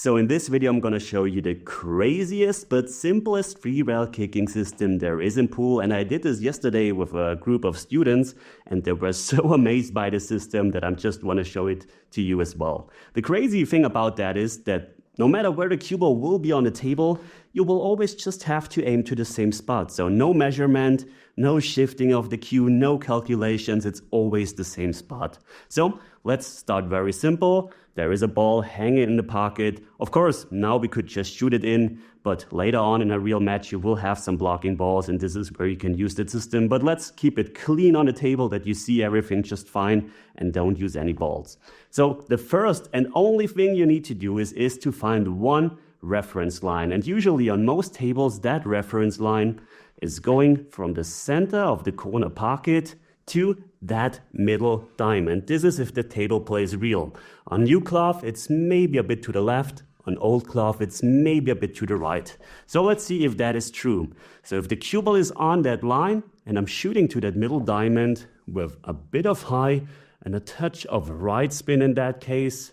So in this video, I'm going to show you the craziest but simplest free rail kicking system there is in pool. And I did this yesterday with a group of students, and they were so amazed by the system that I just want to show it to you as well. The crazy thing about that is that no matter where the cue ball will be on the table, you will always just have to aim to the same spot. So no measurement, no shifting of the cue, no calculations, it's always the same spot. So let's start very simple. There is a ball hanging in the pocket. Of course, now we could just shoot it in, but later on in a real match, you will have some blocking balls, and this is where you can use that system. But let's keep it clean on the table that you see everything just fine and don't use any balls. So the first and only thing you need to do is to find one reference line. And usually on most tables, that reference line is going from the center of the corner pocket to that middle diamond. This is if the table plays real. On new cloth, it's maybe a bit to the left. On old cloth, it's maybe a bit to the right. So let's see if that is true. So if the cue ball is on that line and I'm shooting to that middle diamond with a bit of high and a touch of right spin in that case,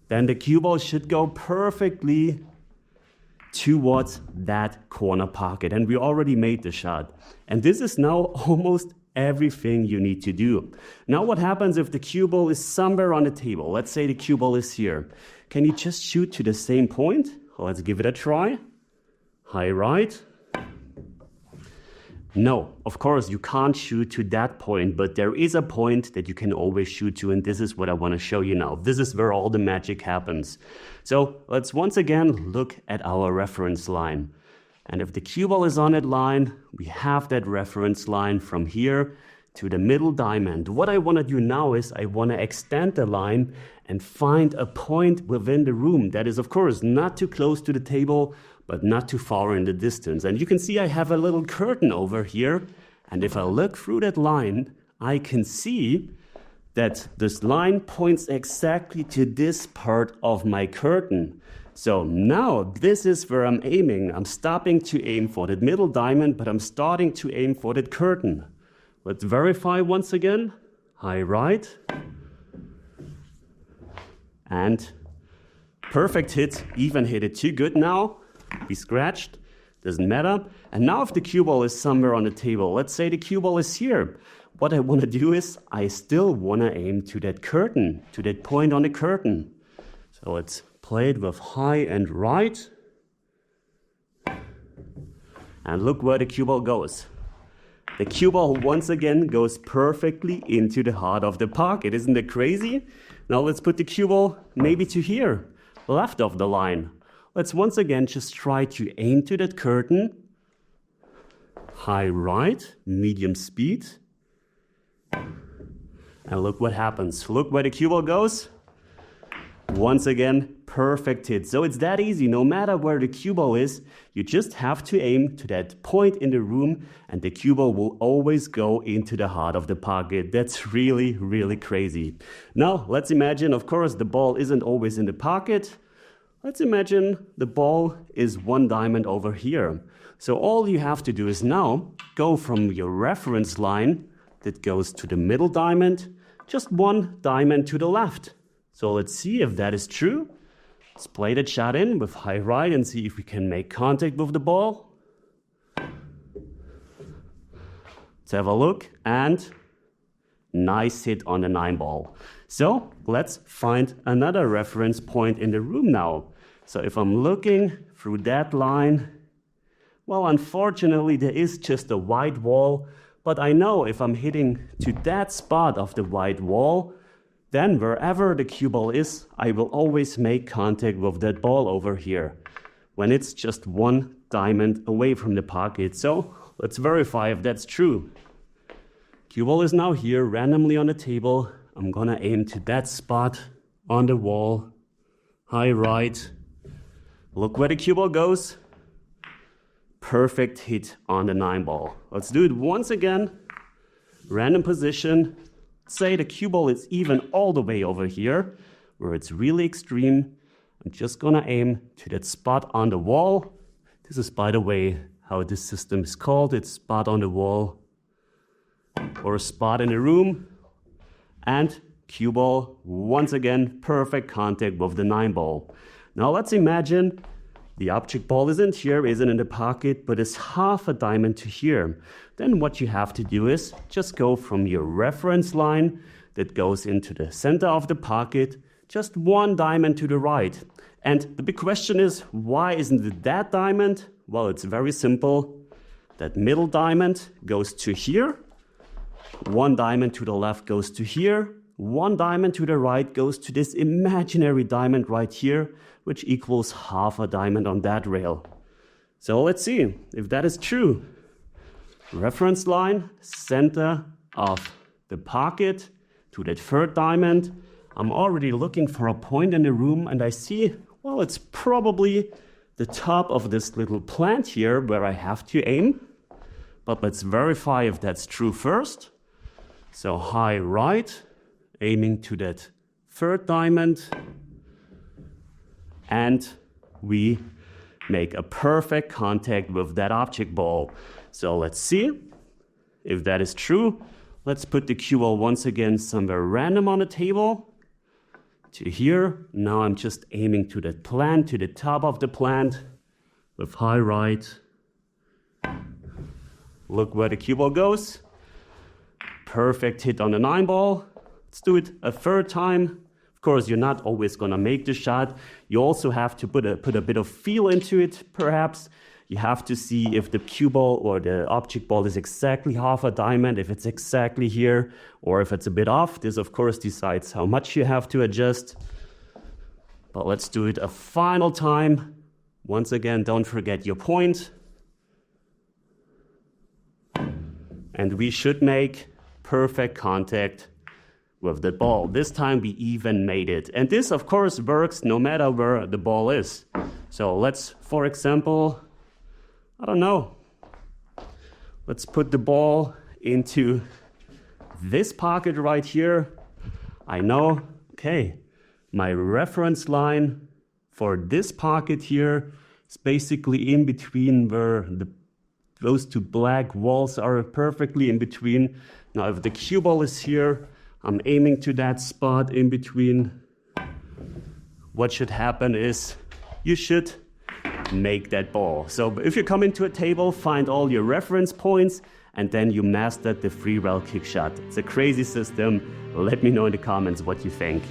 then the cue ball should go perfectly towards that corner pocket. And we already made the shot. And this is now almost everything you need to do. Now what happens if the cue ball is somewhere on the table? Let's say the cue ball is here. Can you just shoot to the same point? Let's give it a try. High right. No, of course you can't shoot to that point, but there is a point that you can always shoot to, and this is what I want to show you now. This is where all the magic happens. So let's once again look at our reference line. And if the cue ball is on that line, we have that reference line from here to the middle diamond. What I want to do now is I want to extend the line and find a point within the room that is, of course, not too close to the table, but not too far in the distance. And you can see I have a little curtain over here. And if I look through that line, I can see that this line points exactly to this part of my curtain. So now this is where I'm aiming. I'm stopping to aim for that middle diamond, but I'm starting to aim for that curtain. Let's verify once again. High right. And perfect hit, even hit it too good now. We scratched, doesn't matter. And now if the cue ball is somewhere on the table, let's say the cue ball is here. What I want to do is I still want to aim to that curtain, to that point on the curtain. So let's play it with high and right. And look where the cue ball goes. The cue ball once again goes perfectly into the heart of the pocket. Isn't that crazy? Now let's put the cue ball maybe to here, left of the line. Let's once again just try to aim to that curtain. High right, medium speed. And look what happens. Look where the cue ball goes. Once again, perfect hit. So it's that easy. No matter where the cue ball is, you just have to aim to that point in the room and the cue ball will always go into the heart of the pocket. That's really, really crazy. Now, let's imagine, of course, the ball isn't always in the pocket. Let's imagine the ball is one diamond over here. So all you have to do is now go from your reference line that goes to the middle diamond, just one diamond to the left. So let's see if that is true. Let's play that shot in with high right and see if we can make contact with the ball. Let's have a look, and nice hit on the 9 ball. So let's find another reference point in the room now. So if I'm looking through that line, well, unfortunately, there is just a white wall. But I know if I'm hitting to that spot of the white wall, then wherever the cue ball is, I will always make contact with that ball over here when it's just one diamond away from the pocket. So let's verify if that's true. Cue ball is now here randomly on the table. I'm gonna aim to that spot on the wall. High right. Look where the cue ball goes. Perfect hit on the 9 ball. Let's do it once again. Random position. Say the cue ball is even all the way over here, where it's really extreme. I'm just gonna aim to that spot on the wall. This is, by the way, how this system is called. It's spot on the wall or a spot in the room. And cue ball, once again, perfect contact with the 9 ball. Now let's imagine the object ball isn't here, isn't in the pocket, but is half a diamond to here. Then what you have to do is just go from your reference line that goes into the center of the pocket, just 1 diamond to the right. And the big question is, why isn't it that diamond? Well, it's very simple. That middle diamond goes to here. 1 diamond to the left goes to here. 1 diamond to the right goes to this imaginary diamond right here, which equals half a diamond on that rail. So let's see if that is true. Reference line, center of the pocket to that 3rd diamond. I'm already looking for a point in the room and I see, well, it's probably the top of this little plant here where I have to aim. But let's verify if that's true first. So high right, aiming to that 3rd diamond. And we make a perfect contact with that object ball. So let's see if that is true. Let's put the cue ball once again somewhere random on the table. To here. Now I'm just aiming to that plant, to the top of the plant with high right. Look where the cue ball goes. Perfect hit on the 9 ball. Let's do it a 3rd time. Of course, you're not always gonna make the shot. You also have to put a bit of feel into it, perhaps. You have to see if the cue ball or the object ball is exactly half a diamond, if it's exactly here, or if it's a bit off. This, of course, decides how much you have to adjust. But let's do it a final time. Once again, don't forget your point. And we should make perfect contact with the ball. This time we even made it. And this, of course, works no matter where the ball is. So let's, for example, I don't know. Let's put the ball into this pocket right here. I know, okay, my reference line for this pocket here is basically in between where those 2 black walls are perfectly in between. Now, if the cue ball is here, I'm aiming to that spot in between. What should happen is you should make that ball. So if you come into a table, find all your reference points, and then you mastered the free rail kick shot. It's a crazy system. Let me know in the comments what you think.